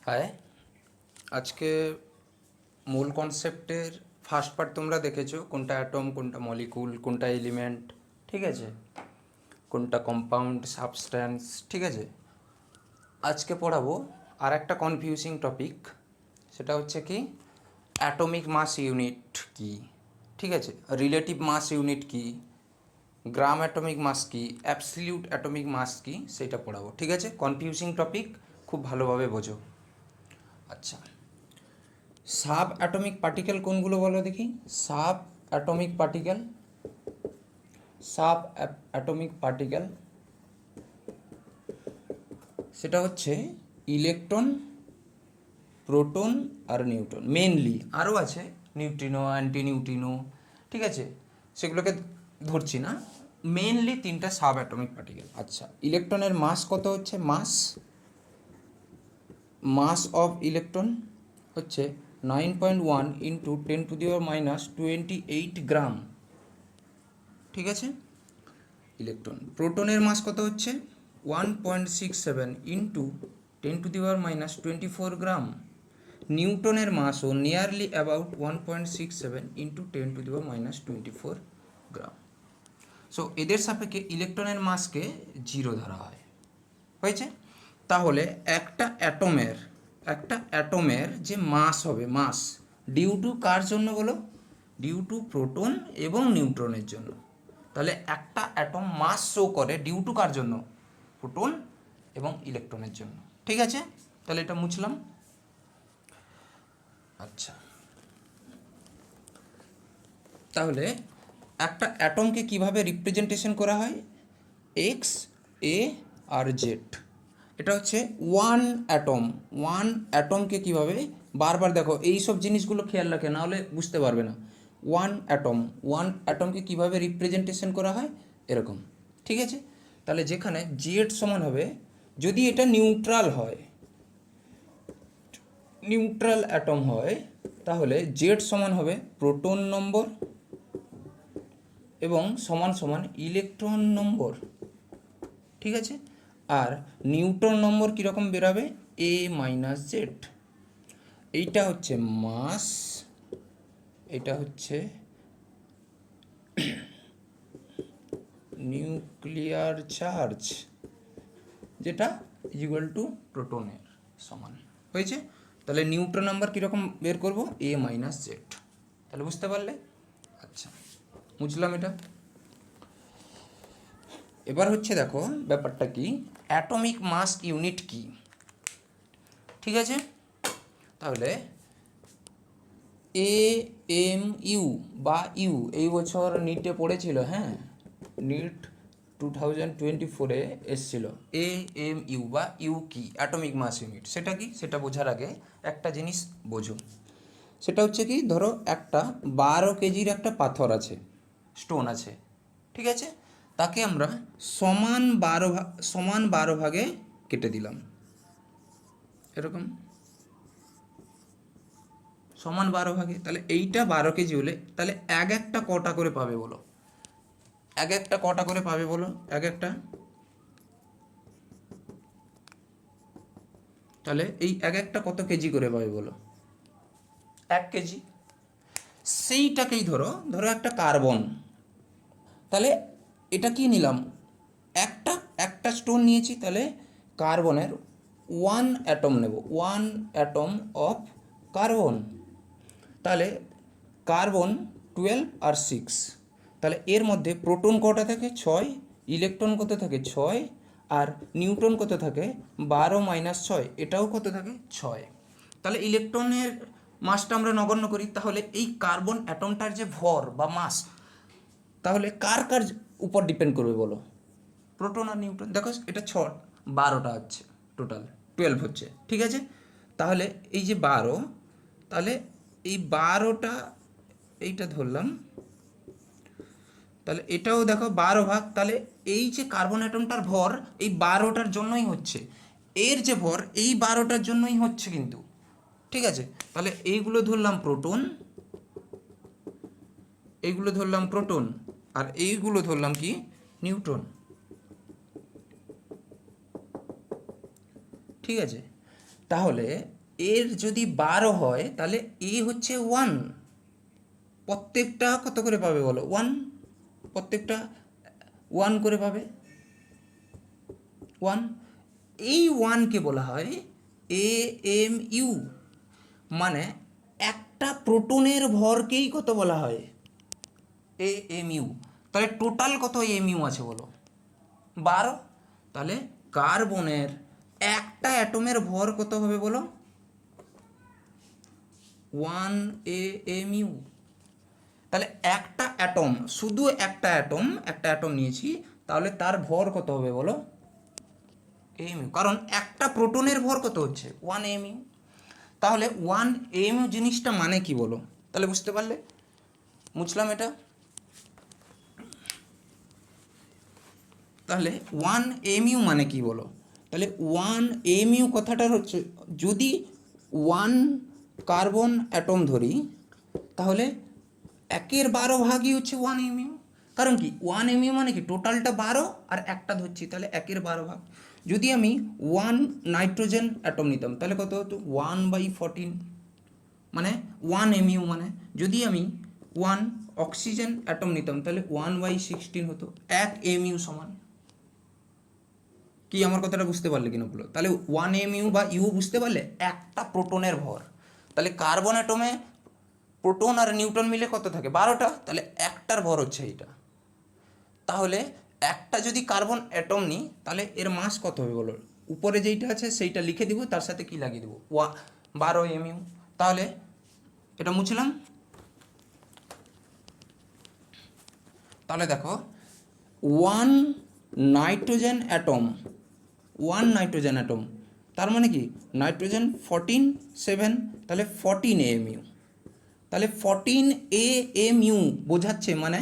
High, আজকে মূল কনসেপ্টের first part তোমরা দেখেছো, কোনটা অ্যাটম, কোনটা মলিকুল, কোনটা এলিমেন্ট, ঠিক আছে, কোনটা কম্পাউন্ড সাবস্ট্যান্স, ঠিক আছে। আজকে পড়াবো আর একটা কনফিউজিং টপিক, সেটা হচ্ছে কি অ্যাটমিক মাস ইউনিট কি, ঠিক আছে, রিলেটিভ মাস ইউনিট কি, গ্রাম অ্যাটমিক মাস কি, অ্যাবসলিউট অ্যাটমিক মাস কি, সেটা পড়াবো, ঠিক আছে। কনফিউজিং টপিক, খুব ভালোভাবে বোঝো। আচ্ছা, সাব অ্যাটমিক পার্টিকেল কোনগুলো বলো দেখি। Sub atomic particle, sub atomic particle সেটা হচ্ছে ইলেকট্রন, প্রোটন আর নিউট্রন মেনলি, আরও আছে নিউট্রিনো, অ্যান্টি নিউট্রিনো, ঠিক আছে, সেগুলোকে ধরছি না। মেনলি তিনটা সাব অ্যাটমিক পার্টিকেল। আচ্ছা, ইলেকট্রনের মাস কত হচ্ছে? মাস অফ ইলেকট্রন হচ্ছে 9.1 ইন্টু 10⁻⁻28 গ্রাম, ঠিক আছে, ইলেকট্রন। প্রোটনের মাস কত হচ্ছে? 1.67 ইন্টু 10⁻24 গ্রাম। নিউটনের মাসও nearly about 1.67 into 10⁻24 gram. So এদের সাপেক্ষে ইলেকট্রনের মাসকে 0 ধরা হয়, হয়েছে। তাহলে একটা অ্যাটমের যে মাস হবে, মাস ডিউ টু কার জন্য বলো? ডিউ টু প্রোটন এবং নিউট্রনের জন্য। তাহলে একটা অ্যাটম মাস শো করে ডিউ টু কার জন্য? প্রোটন এবং ইলেকট্রনের জন্য, ঠিক আছে। তাহলে এটা মুছলাম। আচ্ছা, তাহলে একটা অ্যাটমকে কিভাবে রিপ্রেজেন্টেশন করা হয়? এক্স, এ আর জেড। এটা হচ্ছে ওয়ান অ্যাটমকে কীভাবে, বারবার দেখো এই সব জিনিসগুলো খেয়াল রাখে, না হলে বুঝতে পারবে না। ওয়ান অ্যাটমকে কীভাবে রিপ্রেজেন্টেশন করা হয়? এরকম, ঠিক আছে। তাহলে যেখানে জেড সমান হবে, যদি এটা নিউট্রাল অ্যাটম হয়, তাহলে জেড সমান হবে প্রোটন নম্বর এবং সমান সমান ইলেকট্রন নম্বর, ঠিক আছে। আর নিউটন নম্বর কীরকম বেরাবে? এ মাইনাস জেড। এইটা হচ্ছে মাস, এটা হচ্ছে নিউক্লিয়ার চার্জ, যেটা ইকুয়াল টু প্রোটনের সমান, হয়েছে। তাহলে নিউটন নাম্বার কীরকম বের করব? এ মাইনাস জেড। তাহলে বুঝতে পারলে? আচ্ছা, বুঝলাম এটা। এবার হচ্ছে দেখো ব্যাপারটা কি, অ্যাটমিক মাস ইউনিট কি, ঠিক আছে। তাহলে AMU বা ইউ এই বছর নিটে পড়েছিল, হ্যাঁ, নিট 2024-এ এসছিল। AMU বা ইউ কি, অ্যাটমিক মাস ইউনিট, সেটা কি সেটা বোঝার আগে একটা জিনিস বোঝো। সেটা হচ্ছে কি, ধরো একটা 12 কেজির একটা পাথর আছে, স্টোন আছে, ঠিক আছে। তাকে আমরা সমান 12 ভাগে কেটে দিলাম, এরকম সমান 12 ভাগে। তাহলে এইটা 12 কেজি হলে তাহলে এক একটা কটা করে পাবে বলো? এক একটা কটা করে পাবে বলো? এক একটা, তাহলে এই এক একটা কত কেজি করে পাবে বলো? 1 কেজি। সেইটাকেই ধরো একটা কার্বন, তাহলে এটা কি নিলাম? একটা একটা স্টোন নিয়েছি, তাহলে কার্বনের 1 অ্যাটম নেব, 1 অ্যাটম অফ কার্বন। তাহলে কার্বন 12 আর 6, তাহলে এর মধ্যে প্রোটন কটা থাকে? 6, ইলেকট্রন কত থাকে? 6, আর নিউট্রন কত থাকে? 12 - 6, এটাও কত থাকে? 6। তাহলে ইলেকট্রনের মাসটা আমরা নগণ্য করি, তাহলে এই কার্বন অ্যাটমটার যে ভর বা মাস, তাহলে কার কার উপর ডিপেন্ড করবে বলো? প্রোটন আর নিউট্রন। দেখো এটা 12টা হচ্ছে, টোটাল 12 হচ্ছে, ঠিক আছে। তাহলে এই যে 12, তাহলে এই 12টা, এইটা ধরলাম, তাহলে এটাও দেখো 12 ভাগ। তাহলে এই যে কার্বন অ্যাটমটার ভর এই 12টার জন্যই হচ্ছে, এর যে ভর এই 12টার জন্যই হচ্ছে কিন্তু, ঠিক আছে। তাহলে এইগুলো ধরলাম প্রোটন, এইগুলো ধরলাম প্রোটন, আর এইগুলো ধরলাম কি? নিউট্রন, ঠিক আছে। তাহলে এর যদি 12 হয় তাহলে এ হচ্ছে 1, প্রত্যেকটা কত করে পাবে বলো? 1, প্রত্যেকটা 1 করে পাবে, 1। এই 1কে বলা হয় AMU, মানে একটা প্রোটনের ভরকেই কত বলা হয়? AMU। তাহলে টোটাল কত এমইউ আছে বলো? 12। তাহলে কার্বনের একটা অ্যাটমের ভর কত হবে বলো? 1 AMU। তাহলে একটা অ্যাটম, শুধু একটা অ্যাটম নিয়েছি, তাহলে তার ভর কত হবে বলো? AMU। কারণ একটা প্রোটনের ভর কত হচ্ছে? 1 AMU। তাহলে 1 AMU জিনিসটা মানে কি বলো? তাহলে বুঝতে পারলে? মুছলাম এটা। তাহলে 1 AMU মানে কি বলো? তাহলে 1 AMU কথাটার হচ্ছে, যদি 1 কার্বন অ্যাটম ধরি, তাহলে 1/12 হচ্ছে 1 AMU। কারণ কি 1 AMU মানে কি টোটালটা 12 আর একটা ধরছি, তাহলে 1/12। যদি আমি 1 নাইট্রোজেন অ্যাটম নিতাম তাহলে কত হতো? 1/14, মানে 1 AMU। মানে যদি আমি 1 অক্সিজেন অ্যাটম নিতাম তাহলে 1/16 হতো। 1 AMU সমান। কি আমার কথাটা বুঝতে পারলে কিনা বলো? তাহলে 1 AMU বা ইউ বুঝতে পারলে? একটা প্রোটনের ভর। তাহলে কার্বন অ্যাটমে প্রোটন আর নিউট্রন মিলে কত থাকে? 12টা। তাহলে একটার ভর হচ্ছে এইটা। তাহলে একটা যদি কার্বন অ্যাটম নিই তাহলে এর মাস কত হবে বলো? উপরে যেইটা আছে সেইটা লিখে দিব, তার সাথে কি লাগিয়ে দেবো? 12 AMU। তাহলে এটা মুছলাম। তাহলে দেখো, 1 নাইট্রোজেন অ্যাটম, 1 নাইট্রোজেন অ্যাটম, তার মানে কি নাইট্রোজেন 14 7, তাহলে 14 AMU। তাহলে 14 AMU বোঝাচ্ছে মানে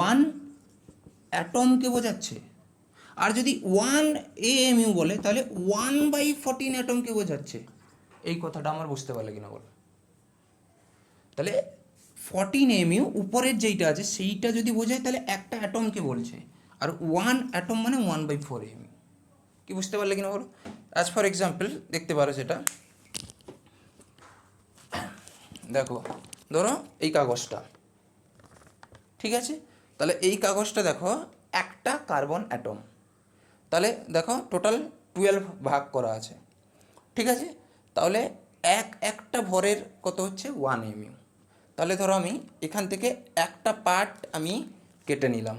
1 অ্যাটমকে বোঝাচ্ছে। আর যদি 1 AMU বলে তাহলে 1/14 অ্যাটমকে বোঝাচ্ছে। এই কথাটা আমার বুঝতে পারলে কিনা বলো? তাহলে 14 AMU উপরের যেইটা আছে সেইটা যদি বোঝায় তাহলে একটা অ্যাটমকে বলছে, আর 1 অ্যাটম মানে 1/4 AMU। কি বুঝতে পারলে কিনা বলো? অ্যাজ ফর এক্সাম্পল দেখতে পারো সেটা। দেখো, ধরো এই কাগজটা, ঠিক আছে? তাহলে এই কাগজটা দেখো, একটা কার্বন অ্যাটম, তাহলে দেখো টোটাল 12 ভাগ করা আছে, ঠিক আছে? তাহলে একটা ভরের কত হচ্ছে? 1 AMU। তাহলে ধরো আমি এখান থেকে একটা পার্ট আমি কেটে নিলাম,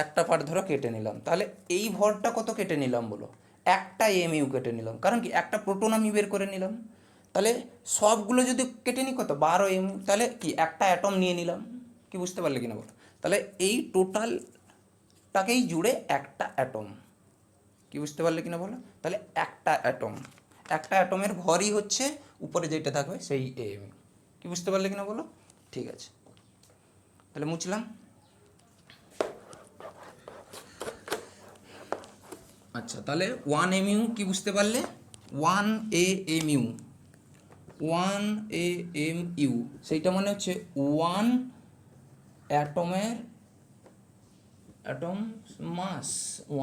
একটা পার্ট ধরো কেটে নিলাম, তাহলে এই ভরটা কত কেটে নিলাম বলো? একটা AMU কেটে নিলাম। কারণ কি একটা প্রোটন আমি বের করে নিলাম। তাহলে সবগুলো যদি কেটে নিই কত? 12 AMU। তাহলে কি একটা অ্যাটম নিয়ে নিলাম। কি বুঝতে পারলে কিনা বলো? তাহলে এই টোটালটাকেই জুড়ে একটা অ্যাটম। কি বুঝতে পারলে কিনা বলো? তাহলে একটা অ্যাটমের ভরই হচ্ছে উপরে যেটা থাকবে সেই AMU। কি বুঝতে পারলে কিনা বলো? ঠিক আছে, তাহলে মুছলাম। আচ্ছা, তাহলে 1 AMU কি বুঝতে পারলে? 1 AMU, 1 AMU সেইটা মানে হচ্ছে 1 অ্যাটমের মাস।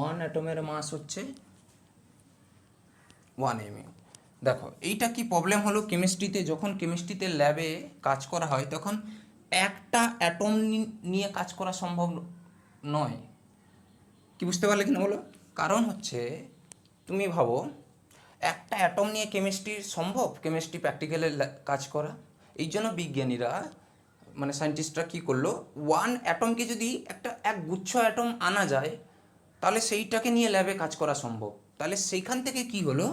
1 অ্যাটমের মাস হচ্ছে 1 AMU। দেখো এইটা কি প্রবলেম হলো কেমিস্ট্রিতে? যখন কেমিস্ট্রিতে ল্যাবে কাজ করা হয় তখন একটা অ্যাটম নিয়ে কাজ করা সম্ভব নয়। কি বুঝতে পারলে কিনা বলো? কারণ হচ্ছে, তুমি ভাবো একটা অ্যাটম নিয়ে কেমিস্ট্রি সম্ভব? কেমিস্ট্রি প্র্যাকটিক্যালে কাজ করা। এই জন্য বিজ্ঞানীরা মানে সায়েন্টিস্টরা কী করলো, 1 অ্যাটমকে যদি এক গুচ্ছ অ্যাটম আনা যায় তাহলে সেইটাকে নিয়ে ল্যাবে কাজ করা সম্ভব। তাহলে সেইখান থেকে কি হলো,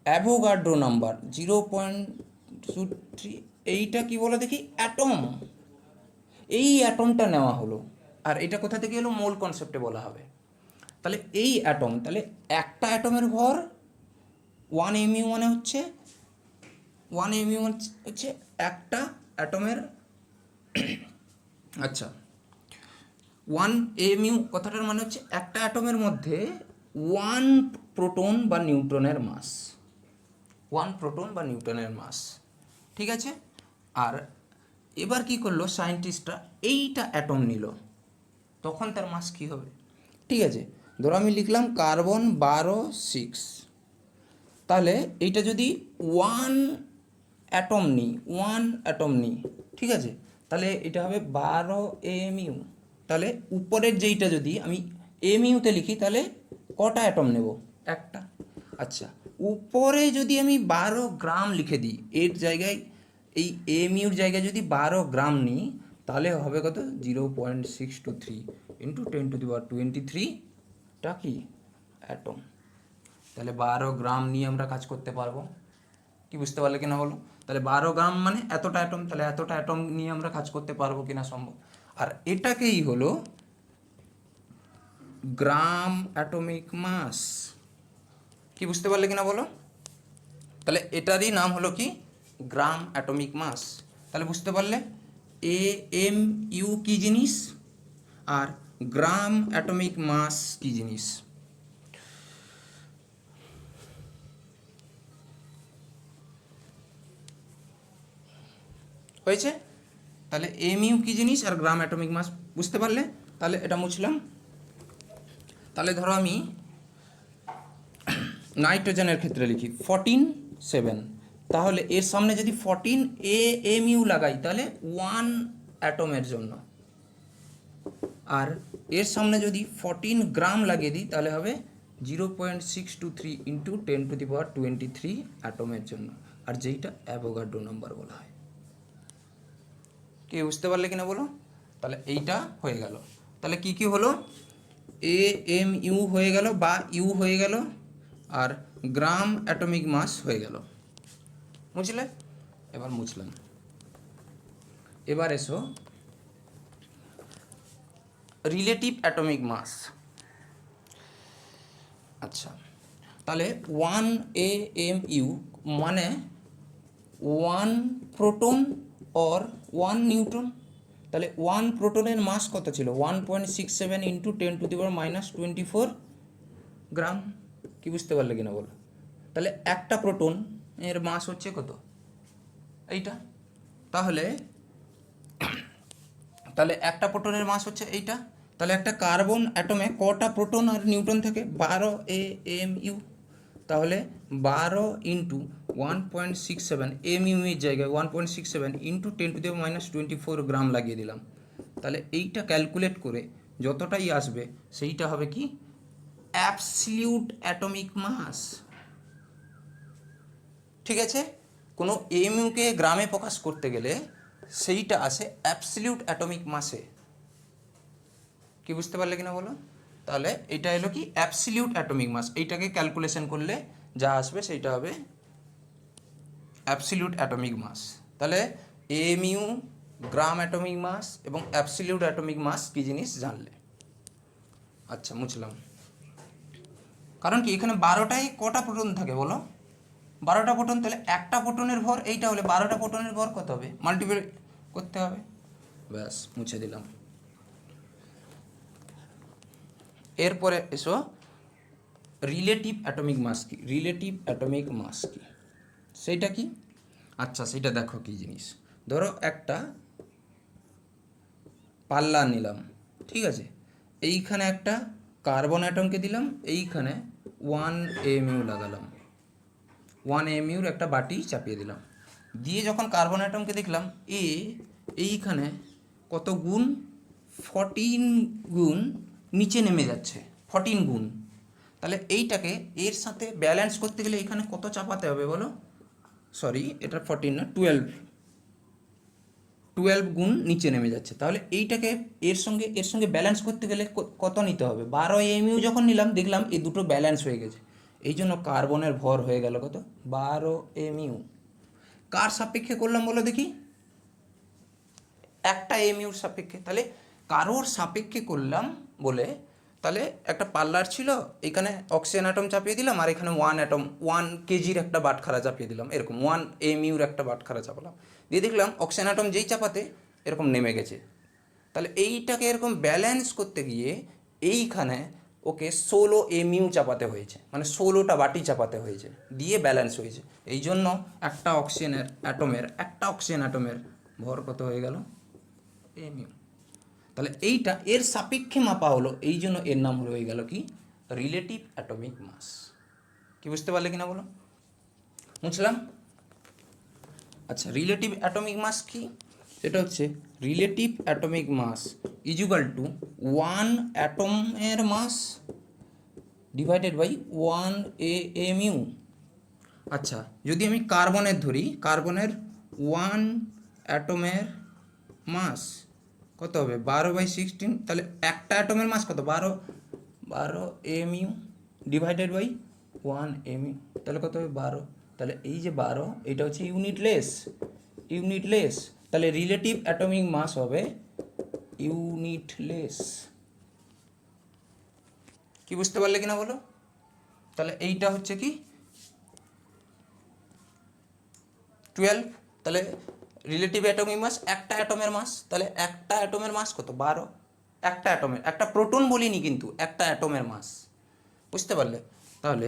অ্যাভোগাড্রো নাম্বার 0.23, এইটা কি বলো দেখি? অ্যাটম। এই অ্যাটমটা নেওয়া হলো, আর এটা কোথা থেকে এলো? মোল কনসেপ্টে বলা হবে। তাহলে এই অ্যাটম, তাহলে একটা অ্যাটমের ভর 1 AMU মানে হচ্ছে 1 AMU হচ্ছে একটা অ্যাটমের, আচ্ছা 1 AMU কথাটার মানে হচ্ছে একটা অ্যাটমের মধ্যে 1 প্রোটন বা নিউট্রনের মাস, 1 প্রোটন বা নিউট্রনের মাস, ঠিক আছে? আর এবার কি করলো সায়েন্টিস্টরা, এইটা অ্যাটম নিল, তখন তার মাস কী হবে? ঠিক আছে, ধরো আমি লিখলাম কার্বন 12 6, তাহলে এইটা যদি ওয়ান অ্যাটম নিই, ঠিক আছে, তাহলে এটা হবে 12 mu। তাহলে উপরের যেইটা যদি আমি এমইউতে লিখি তাহলে কটা অ্যাটম নেব? একটা। আচ্ছা, উপরে যদি আমি 12 গ্রাম লিখে দিই, এর জায়গায় এই এমইউর জায়গায় যদি 12 গ্রাম নিই, তাহলে হবে কত? 0.623 ইন্টু 10⁻23টা কি অ্যাটম। তাহলে 12 গ্রাম নিয়ে আমরা কাজ করতে পারবো। কি বুঝতে পারলে কিনা বলো? তাহলে 12 গ্রাম মানে এতটা অ্যাটম, তাহলে এতটা অ্যাটম নিয়ে আমরা কাজ করতে পারবো কিনা সম্ভব। আর এটাকেই হলো গ্রাম অ্যাটমিক মাস। কি বুঝতে পারলে কিনা বলো? তাহলে এটারই নাম হলো কি? গ্রাম অ্যাটমিক মাস। তাহলে বুঝতে পারলে এএমইউ কি জিনিস আর গ্রাম অ্যাটমিক মাস কি জিনিস। হয়েছে? তাহলে এমইউ কি জিনিস আর গ্রাম অ্যাটমিক মাস বুঝতে পারলে? তাহলে এটা মুছলাম। তাহলে ধরো আমি নাইট্রোজেনের ক্ষেত্রে লিখি 14 7, তাহলে এর সামনে যদি 14 AMU লাগাই তাহলে 1 অ্যাটমের জন্য, আর এর সামনে যদি 14 গ্রাম লাগিয়ে দিই তাহলে হবে 0.623 ইন্টু 10⁻23 অ্যাটমের জন্য, আর যেইটা অ্যাভোগাড্রো নাম্বার বলা হয়। কে বুঝতে পারলে কিনা বলো? তাহলে এইটা হয়ে গেল। তাহলে কি কি হলো? AMU হয়ে গেল বা ইউ হয়ে গেল, আর গ্রাম অ্যাটমিক মাস হয়ে গেল। বুঝলে? এবার মুছলাম। এবার এসো রিলেটিভ অ্যাটমিক মাস। আচ্ছা, তাহলে 1 AMU মানে 1 প্রোটন অর 1 নিউট্রন। তাহলে 1 প্রোটনের মাস কত ছিল? 1.67 ইন্টু 10⁻24 গ্রাম। কি বুঝতে পারলে কিনা বলো? তাহলে একটা প্রোটন এর মাস হচ্ছে কত? এইটা। তাহলে তাহলে একটা প্রোটনের মাস হচ্ছে এইটা। তাহলে একটা কার্বন অ্যাটমে কটা প্রোটন আর নিউট্রন থাকে? 12 AMU। তাহলে 12 ইন্টু 1.67 এমইউ এর জায়গায় 1.67 ইন্টু 10⁻24 গ্রাম লাগিয়ে দিলাম। তাহলে এইটা ক্যালকুলেট করে যতটাই আসবে সেইটা হবে কি? Absolute atomic mass. ঠিক আছে? কোনো এমইউকে গ্রামে প্রকাশ করতে গেলে সেইটা আসে অ্যাবসলিউট অ্যাটমিক মাসে। কি বুঝতে পারলে কিনা বলো? তাহলে এটা এলো কি? Absolute atomic mass. এইটাকে ক্যালকুলেশন করলে যা আসবে সেইটা হবে অ্যাবসলিউট অ্যাটমিক মাস। তাহলে এমইউ, গ্রাম অ্যাটমিক মাস এবং অ্যাবসলিউট অ্যাটমিক মাস কি জিনিস জানলে। আচ্ছা, মুছলাম। কারণ কি এখানে 12টায় কটা প্রোটন থাকে বলো? 12টা প্রোটন। তাহলে একটা প্রোটনের ভর এইটা হলে 12টা প্রোটনের ভর কত হবে? মাল্টিপ্লাই করতে হবে। ব্যাস, মুছে দিলাম। এরপরে এসো রিলেটিভ অ্যাটমিক মাস কি? রিলেটিভ অ্যাটমিক মাস কি সেইটা কি? আচ্ছা, সেইটা দেখো কি জিনিস। ধরো একটা পাল্লা নিলাম, ঠিক আছে, এইখানে একটা কার্বন অ্যাটমকে দিলাম, এইখানে 1 AMU লাগালাম, 1 AMUর একটা বাটি চাপিয়ে দিলাম, দিয়ে যখন কার্বন অ্যাটমকে দেখলাম এইখানে কত গুণ? 14 গুণ নিচে নেমে যাচ্ছে, 14 গুণ। তাহলে এইটাকে এর সাথে ব্যালেন্স করতে গেলে এখানে কত চাপাতে হবে বলো? সরি, এটা 14 না, 12 গুণ নিচে নেমে যাচ্ছে। তাহলে এইটাকে এর সঙ্গে ব্যালেন্স করতে গেলে কত নিতে হবে? 12 AMU যখন নিলাম দেখলাম এই দুটো ব্যালেন্স হয়ে গেছে, এই জন্য কার্বনের ভর হয়ে গেল কত? 12 AMU। কার সাপেক্ষে করলাম বলো দেখি? একটা এমইউর সাপেক্ষে। তাহলে কারোর সাপেক্ষে করলাম বলে, তাহলে একটা পাল্লার ছিল, এখানে অক্সিজেন অ্যাটম চাপিয়ে দিলাম, আর এখানে 1 কেজির একটা বাটখারা চাপিয়ে দিলাম, এরকম 1 AMUর একটা বাটখারা চাপালাম, দিয়ে দেখলাম অক্সিজেন অ্যাটম যেই চাপাতে এরকম নেমে গেছে। তাহলে এইটাকে এরকম ব্যালেন্স করতে গিয়ে এইখানে ওকে 16 AMU চাপাতে হয়েছে, মানে 16টা বাটি চাপাতে হয়েছে, দিয়ে ব্যালেন্স হয়েছে। এই জন্য একটা অক্সিজেন অ্যাটমের ভর কত হয়ে গেল? AMU। তাহলে এইটা এর সাপেক্ষে মাপা হলো, এই জন্য এর নাম হয়ে গেল কি? Relative atomic mass. কি বুঝতে পারলে কিনা বলো? বুঝলাম। আচ্ছা, রিলেটিভ অ্যাটমিক মাস কি? সেটা হচ্ছে relative atomic mass is equal to one অ্যাটমের মাস ডিভাইডেড বাই 1 AMU। আচ্ছা, যদি আমি কার্বনের ধরি, কার্বনের 1 অ্যাটমের মাস কত হবে? 12/16। তাহলে একটা অ্যাটমের মাস কত? 12 AMU ডিভাইডেড বাই 1 AMU। তাহলে কত হবে? 12। তাহলে এই যে 12, এটা হচ্ছে ইউনিটলেস। তাহলে রিলেটিভ অ্যাটমিক মাস হবে ইউনিটলেস। কি বুঝতে পারলে কিনা বলো? তাহলে এইটা হচ্ছে কি 12। তাহলে রিলেটিভ অ্যাটমিক মাস একটা অ্যাটমের মাস, তাহলে একটা অ্যাটমের মাস কত? 12। একটা অ্যাটমের, একটা প্রোটন বলিনি কিন্তু, একটা অ্যাটমের মাস। বুঝতে পারলে? তাহলে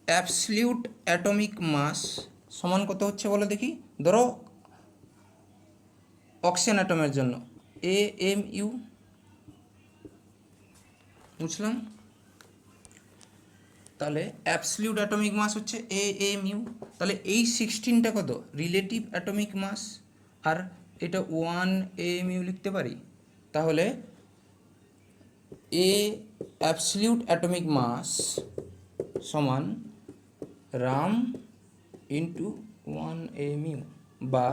অ্যাবসলিউট অ্যাটমিক মাস সমান কত হচ্ছে বলো দেখি? ধরো অক্সিজেন অ্যাটমের জন্য AMU। বুঝলাম। তাহলে অ্যাবসলিউট অ্যাটমিক মাস হচ্ছে AMU। তাহলে এই 16টা কত? রিলেটিভ অ্যাটমিক মাস। আর এটা 1 AMU লিখতে পারি। তাহলে A অ্যাবসলিউট অ্যাটমিক মাস সমান রাম ইন্টু 1 AMU বা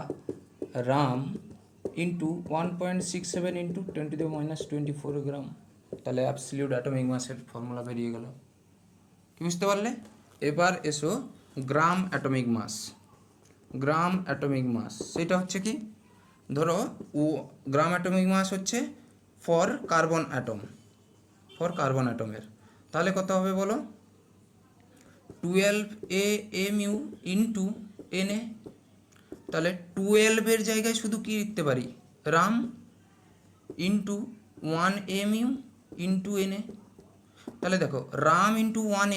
রাম ইন্টু 1.67 ইন্টু 10⁻24 গ্রাম। তাহলে অ্যাবসলিউট অ্যাটমিক মাসের ফর্মুলা বেরিয়ে গেল। কি বুঝতে পারলে? এবার এসো গ্রাম অ্যাটমিক মাস। গ্রাম অ্যাটমিক মাস সেটা হচ্ছে কি? ধরো গ্রাম অ্যাটমিক মাস হচ্ছে ফর কার্বন অ্যাটমের। তাহলে কত হবে বলো? 12 AMU ইন্টু Na। তাহলে 12-এর জায়গায় শুধু কি লিখতে পারি? RAM into 1 AMU into Na। তাহলে দেখো রাম ইন্টু 1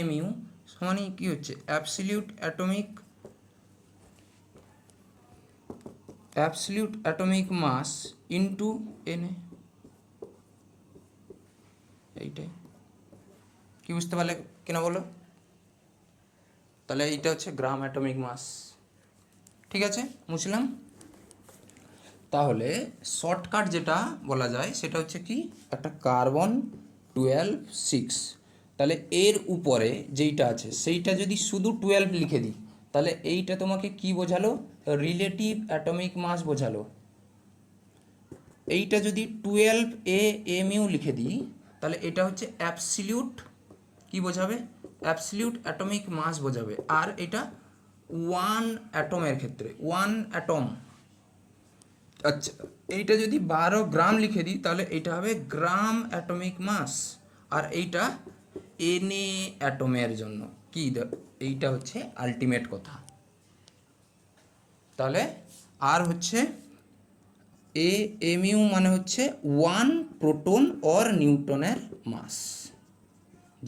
AMU সমানই কী হচ্ছে? Absolute atomic mass into Na। এইটাই। কি বুঝতে পারলে কিনা বলো? তাহলে এইটা হচ্ছে গ্রাম অ্যাটমিক মাস। ঠিক আছে, বুঝলাম। তাহলে শর্টকাট যেটা বলা যায় সেটা হচ্ছে কি? একটা কার্বন 12 6, তাহলে এর উপরে যেইটা আছে সেইটা যদি শুধু 12 লিখে দিই, তাহলে এইটা তোমাকে কি বোঝালো? রিলেটিভ অ্যাটমিক মাস বোঝালো। এইটা যদি 12 AMU লিখে দিই, তাহলে এটা হচ্ছে অ্যাবসলিউট কি বোঝাবে? অ্যাবসলিউট অ্যাটমিক মাস বোঝাবে। আর এটা 1 অ্যাটমের ক্ষেত্রে 1 অ্যাটম। আচ্ছা, এইটা যদি 12 গ্রাম লিখে দিই, তাহলে এইটা হবে গ্রাম অ্যাটমিক মাস। আর এইটা Na অ্যাটমের জন্য কি? এইটা হচ্ছে আলটিমেট কথা। তাহলে আর হচ্ছে AMU মানে হচ্ছে 1 প্রোটন অর নিউটনের মাস,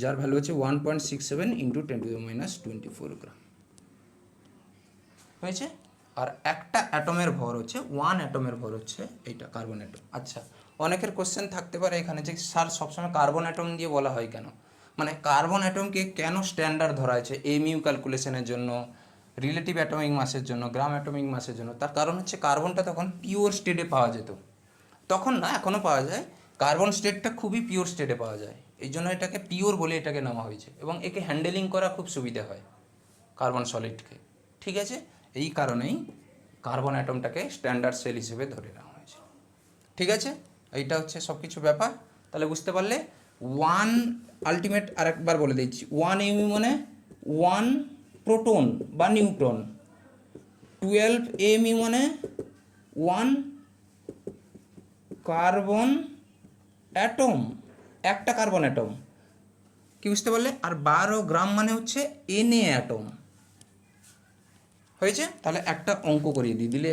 যার ভ্যালু হচ্ছে 1.67 ইন্টু 10⁻24 গ্রাম। হয়েছে? আর একটা অ্যাটমের ভর হচ্ছে 1 অ্যাটমের ভর হচ্ছে এইটা কার্বন অ্যাটম। আচ্ছা, অনেকের কোশ্চেন থাকতে পারে এখানে যে স্যার সবসময় কার্বন অ্যাটম দিয়ে বলা হয় কেন? মানে কার্বন অ্যাটমকে কেন স্ট্যান্ডার্ড ধরা হয়েছে AMU ক্যালকুলেশনের জন্য, রিলেটিভ অ্যাটমিক মাসের জন্য, গ্রাম অ্যাটমিক মাসের জন্য? তার কারণ হচ্ছে কার্বনটা তখন পিওর স্টেটে পাওয়া যেত। তখন না, এখনও পাওয়া যায়। কার্বন স্টেটটা খুবই পিওর স্টেটে পাওয়া যায়, এই জন্য এটাকে পিওর বলে এটাকে নেওয়া হয়েছে। এবং একে হ্যান্ডেলিং করা খুব সুবিধা হয় কার্বন সলিডকে। ঠিক আছে, এই কারণেই কার্বন অ্যাটমটাকে স্ট্যান্ডার্ড সেল হিসেবে ধরে নেওয়া হয়েছে। ঠিক আছে, এইটা হচ্ছে সব কিছু ব্যাপার। তাহলে বুঝতে পারলে 1 আলটিমেট, আরেকবার বলে দিচ্ছি, 1 AMU মানে 1 প্রোটন বা নিউট্রন, 12 AMU মানে 1 কার্বন অ্যাটম, একটা কার্বন অ্যাটম। কি বুঝতে পারলে? আর 12 গ্রাম মানে হচ্ছে Na অ্যাটম। হয়েছে? তাহলে একটা অঙ্ক করিয়ে দিলে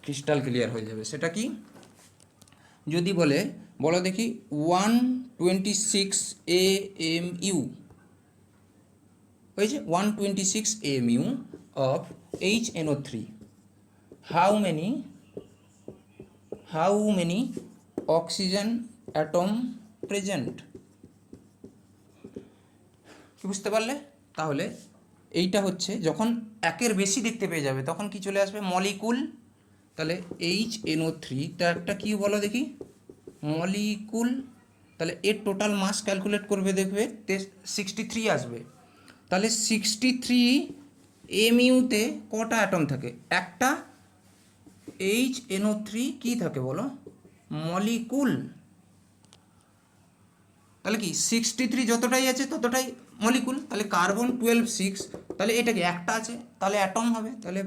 ক্রিস্টাল ক্লিয়ার হয়ে যাবে। সেটা কি? যদি বলো দেখি 126 AMU হয়েছে, 126 AMU of HNO3, how many oxygen atom present. কি বুঝতে পারলে? তাহলে এইটা হচ্ছে যখন একের বেশি দেখতে পেয়ে যাবে তখন কি চলে আসবে? মলিকুল। তাহলে HNO3 তা একটা কি বলো দেখি? মলিকুল। তাহলে এর টোটাল মাস ক্যালকুলেট করবে, দেখবে 63 আসবে। তাহলে 63 MU-তে কটা অ্যাটম থাকে? একটা। HNO3 কি থাকে বলো? মলিকুল। তাহলে কি 63 যতটাই আছে ততটাই মলিকুল। তাহলে কার্বন 12 6, তাহলে এটা কি একটা আছে, তাহলে অ্যাটম হবে। তাহলে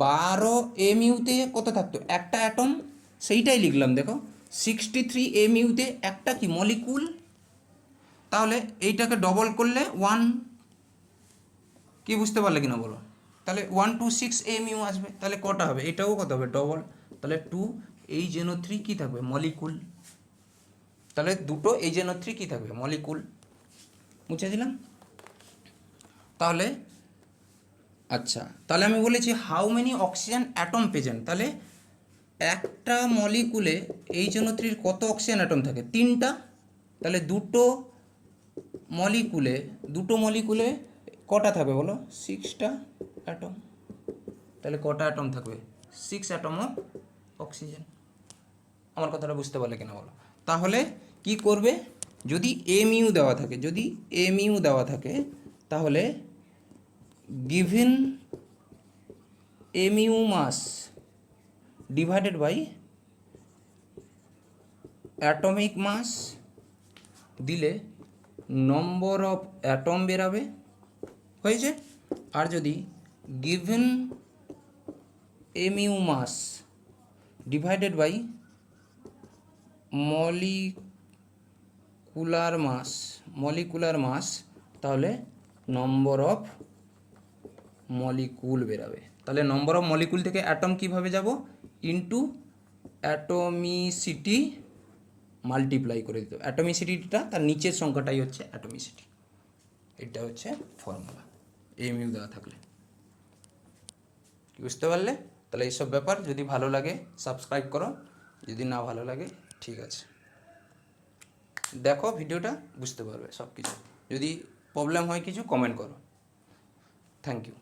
12 MU-তে কত থাকতো? একটা অ্যাটম। সেইটাই লিখলাম দেখো, 63 MU-তে একটা কি মলিকুল। তাহলে এইটাকে ডবল করলে 1, কি বুঝতে পারলে কিনা বলো? তাহলে 126 MU আসবে। তাহলে কটা হবে? এটাও কত হবে? ডবল। তাহলে 2 HNO3 কী থাকবে? মলিকুল। তাহলে দুটো HNO3 কী থাকবে? মলিকুল। মুছে দিলাম। তাহলে আচ্ছা, তাহলে আমি বলেছি how many oxygen atom present. তাহলে একটা মলিকুলে HNO3 কত অক্সিজেন অ্যাটম থাকে? 3টা। তাহলে দুটো মলিকুলে কটা থাকবে বলো? 6টা অ্যাটম। তাহলে কটা অ্যাটম থাকবে? 6 অ্যাটম অফ অক্সিজেন। আমার কথাটা বুঝতে পারলে কিনা বলো? তাহলে কি করবে? যদি MU দেওয়া থাকে, তাহলে given MU mass divided by atomic mass দিলে নম্বর অফ অ্যাটম বেরাবে, হয়েছে। আর যদি given MU mass divided by molecular mass তাহলে নম্বর অফ মলিকুল বেরাবে। তাহলে নম্বর অফ মলিকুল থেকে অ্যাটম কীভাবে যাব? ইনটু অ্যাটমিসিটি মাল্টিপ্লাই করে দিত। অ্যাটমিসিটিটা তার নিচের সংখ্যাটাই হচ্ছে অ্যাটমিসিটি। এটা হচ্ছে ফর্মুলা MU দেওয়া থাকলে। বুঝতে পারলে? তাহলে এইসব ব্যাপার যদি ভালো লাগে সাবস্ক্রাইব করো, যদি না ভালো লাগে ঠিক আছে, দেখো ভিডিওটা, বুঝতে পারবে সব কিছু। যদি প্রবলেম হয় কিছু কমেন্ট করো। Thank you.